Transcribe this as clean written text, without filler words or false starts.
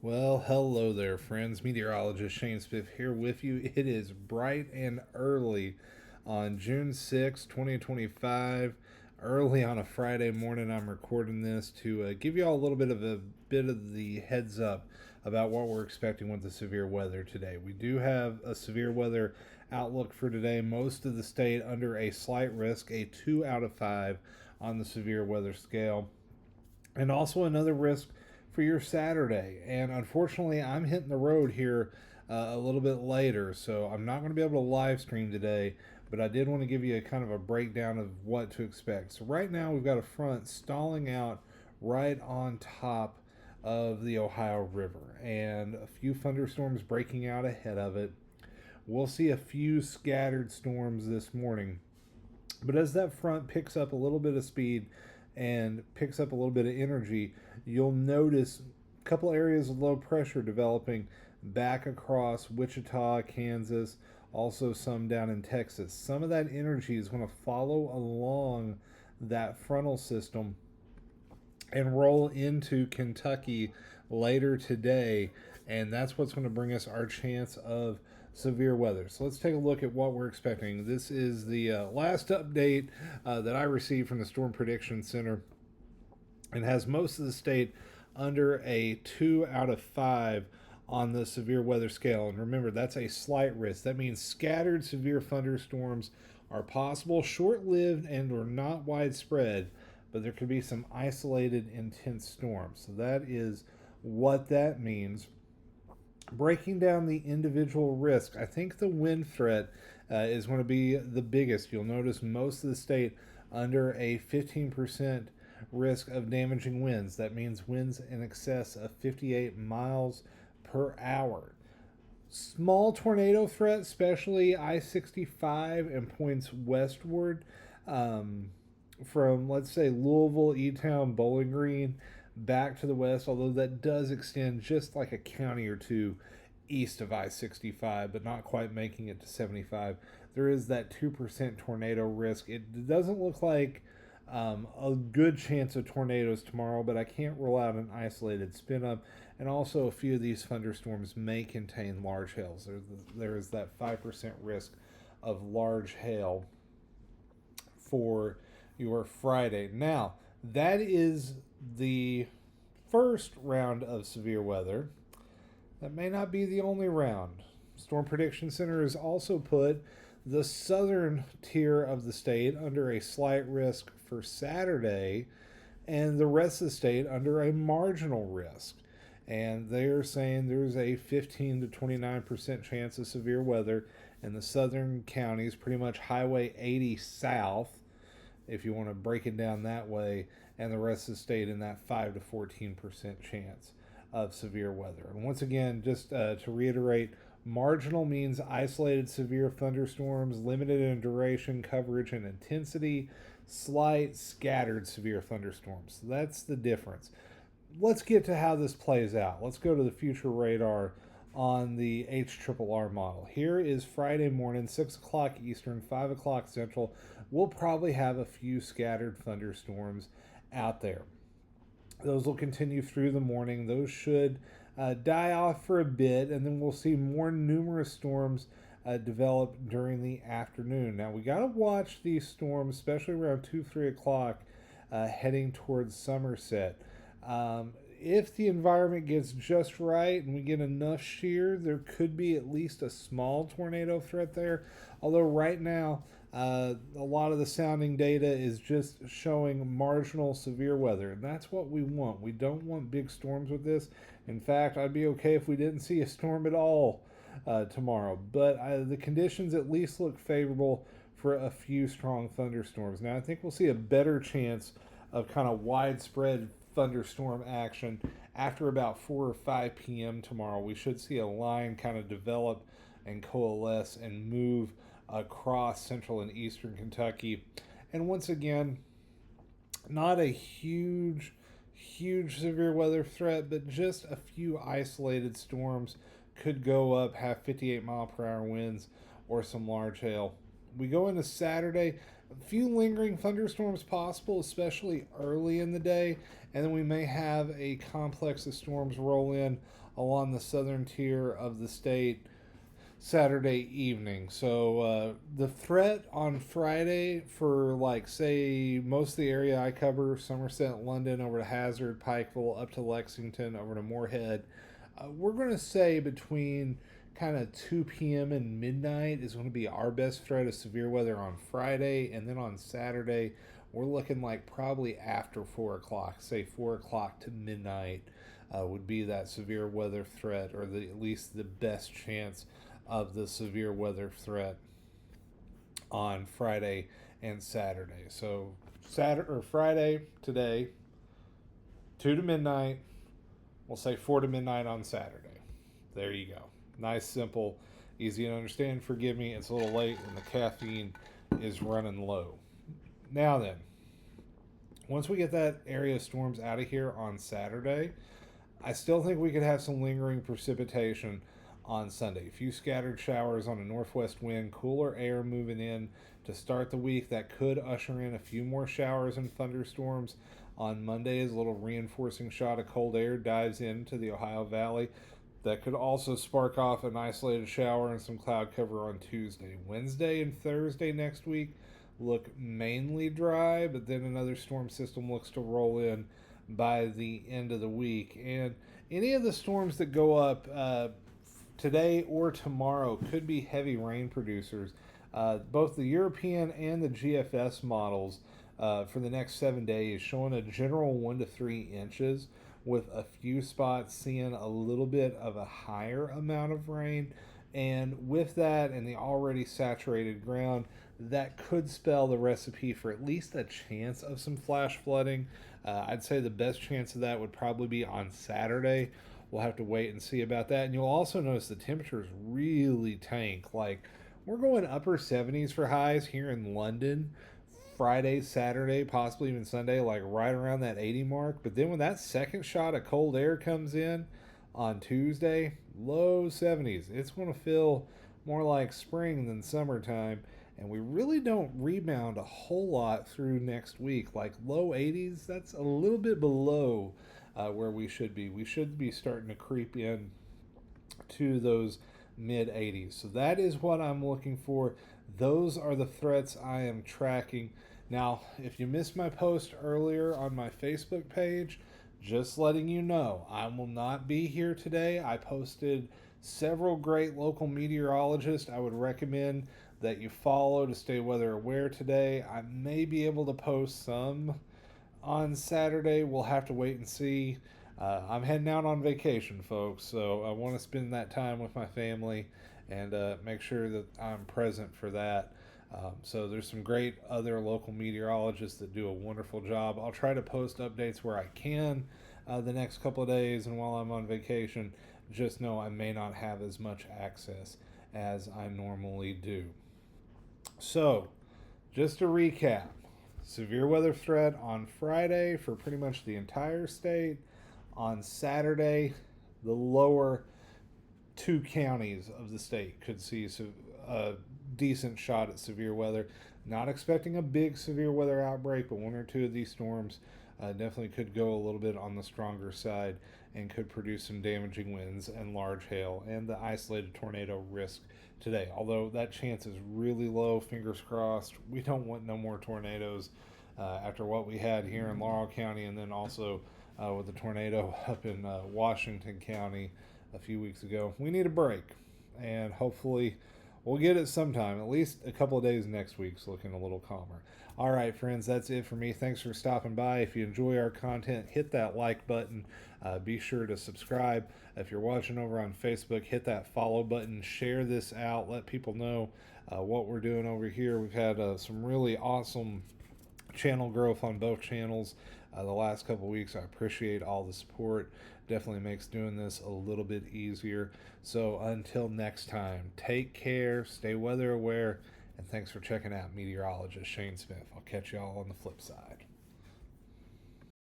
Well, hello there, friends. Meteorologist Shane Smith here with you. It is bright and early on June 6th, 2025. Early on a Friday morning, I'm recording this to give you all a little bit of the heads up about what we're expecting with the severe weather today. We do have a severe weather outlook for today. Most of the state under a slight risk, a 2 out of 5 on the severe weather scale, and also another risk for your Saturday. And unfortunately, I'm hitting the road here a little bit later, so I'm not going to be able to live stream today. But I did want to give you a kind of a breakdown of what to expect. So right now we've got a front stalling out right on top of the Ohio River, and a few thunderstorms breaking out ahead of it. We'll see a few scattered storms this morning, but as that front picks up a little bit of speed and picks up a little bit of energy, you'll notice a couple areas of low pressure developing back across Wichita, Kansas, also some down in Texas. Some of that energy is going to follow along that frontal system and roll into Kentucky later today, and that's what's going to bring us our chance of severe weather. So let's take a look at what we're expecting. This is the last update that I received from the Storm Prediction Center, and has most of the state under a 2 out of 5 on the severe weather scale. And remember, that's a slight risk. That means scattered severe thunderstorms are possible, short-lived and or not widespread, but there could be some isolated intense storms. So that is what that means. Breaking down the individual risk, I think the wind threat is going to be the biggest. You'll notice most of the state under a 15% risk of damaging winds. That means winds in excess of 58 miles per hour. Small tornado threat, especially I 65 and points westward from, let's say, Louisville, E Town, Bowling Green, back to the west, although that does extend just like a county or two east of I 65, but not quite making it to 75. There is that 2% tornado risk. It doesn't look like a good chance of tornadoes tomorrow, but I can't rule out an isolated spin up. And also, a few of these thunderstorms may contain large hails. There is that 5% risk of large hail for your Friday. Now, that is the first round of severe weather. That may not be the only round. Storm Prediction Center has also put the southern tier of the state under a slight risk for Saturday, and the rest of the state under a marginal risk. And they're saying there's a 15 to 29% chance of severe weather in the southern counties, pretty much Highway 80 south, if you want to break it down that way, and the rest of the state in that 5 to 14% chance of severe weather. And once again, just to reiterate, marginal means isolated severe thunderstorms, limited in duration, coverage, and intensity. Slight, scattered severe thunderstorms. So that's the difference. Let's get to how this plays out. Let's go to the future radar on the HRRR model. Here is Friday morning, 6 o'clock Eastern, 5 o'clock Central. We'll probably have a few scattered thunderstorms out there. Those will continue through the morning. Those should die off for a bit, and then we'll see more numerous storms develop during the afternoon. Now, we got to watch these storms, especially around 2, 3 o'clock, heading towards Somerset. If the environment gets just right and we get enough shear, there could be at least a small tornado threat there. Although right now, a lot of the sounding data is just showing marginal severe weather, and that's what we want. We don't want big storms with this. In fact, I'd be okay if we didn't see a storm at all tomorrow. But the conditions at least look favorable for a few strong thunderstorms. Now, I think we'll see a better chance of kind of widespread thunderstorm action after about 4 or 5 p.m. tomorrow. We should see a line kind of develop and coalesce and move across central and eastern Kentucky. And once again, not a huge severe weather threat, but just a few isolated storms could go up, have 58 mile per hour winds or some large hail. We go into Saturday, A few lingering thunderstorms possible, especially early in the day, and then we may have a complex of storms roll in along the southern tier of the state Saturday evening. So the threat on Friday for, like, say, most of the area I cover, Somerset, London, over to Hazard, Pikeville, up to Lexington, over to Moorhead, we're going to say between kind of 2 p.m. and midnight is going to be our best threat of severe weather on Friday. And then on Saturday, we're looking like probably after 4 o'clock, say 4 o'clock to midnight. Would be that severe weather threat, or at least the best chance of the severe weather threat on Friday and Saturday. So Saturday or Friday today, 2 to midnight. We'll say 4 to midnight on Saturday. There you go. Nice, simple, easy to understand. Forgive me, it's a little late and the caffeine is running low. Now then, once we get that area of storms out of here on Saturday, I still think we could have some lingering precipitation on Sunday. A few scattered showers on a northwest wind, cooler air moving in to start the week. That could usher in a few more showers and thunderstorms on Monday as a little reinforcing shot of cold air dives into the Ohio Valley. That could also spark off an isolated shower and some cloud cover on Tuesday. Wednesday and Thursday next week look mainly dry, but then another storm system looks to roll in by the end of the week. And any of the storms that go up today or tomorrow could be heavy rain producers. Both the European and the GFS models for the next 7 days showing a general 1 to 3 inches, with a few spots seeing a little bit of a higher amount of rain. And with that and the already saturated ground, that could spell the recipe for at least a chance of some flash flooding. I'd say the best chance of that would probably be on Saturday. We'll have to wait and see about that. And you'll also notice the temperatures really tank. Like, we're going upper 70s for highs here in London Friday, Saturday, possibly even Sunday, like right around that 80 mark. But then when that second shot of cold air comes in on Tuesday, low 70s. It's going to feel more like spring than summertime. And we really don't rebound a whole lot through next week. Like low 80s, that's a little bit below where we should be. We should be starting to creep in to those mid 80s. So that is what I'm looking for. Those are the threats I am tracking. Now, if you missed my post earlier on my Facebook page, just letting you know, I will not be here today. I posted several great local meteorologists I would recommend that you follow to stay weather aware today. I may be able to post some on Saturday. We'll have to wait and see. I'm heading out on vacation, folks, so I want to spend that time with my family and make sure that I'm present for that. So there's some great other local meteorologists that do a wonderful job. I'll try to post updates where I can the next couple of days, and while I'm on vacation, just know I may not have as much access as I normally do. So, just to recap, severe weather threat on Friday for pretty much the entire state. On Saturday, the lower 2 counties of the state could see a decent shot at severe weather. Not expecting a big severe weather outbreak, but one or two of these storms definitely could go a little bit on the stronger side and could produce some damaging winds and large hail and the isolated tornado risk today. Although that chance is really low, fingers crossed. We don't want no more tornadoes after what we had here in Laurel County, and then also with the tornado up in Washington County a few weeks ago. We need a break, and hopefully we'll get it sometime. At least a couple of days next week's looking a little calmer. All right, friends, that's it for me. Thanks for stopping by. If you enjoy our content, hit that like button. Be sure to subscribe. If you're watching over on Facebook, hit that follow button. Share this out. Let people know what we're doing over here. We've had some really awesome channel growth on both channels the last couple of weeks. I appreciate all the support. Definitely makes doing this a little bit easier. So until next time, take care, stay weather aware, and thanks for checking out meteorologist Shane Smith. I'll catch y'all on the flip side.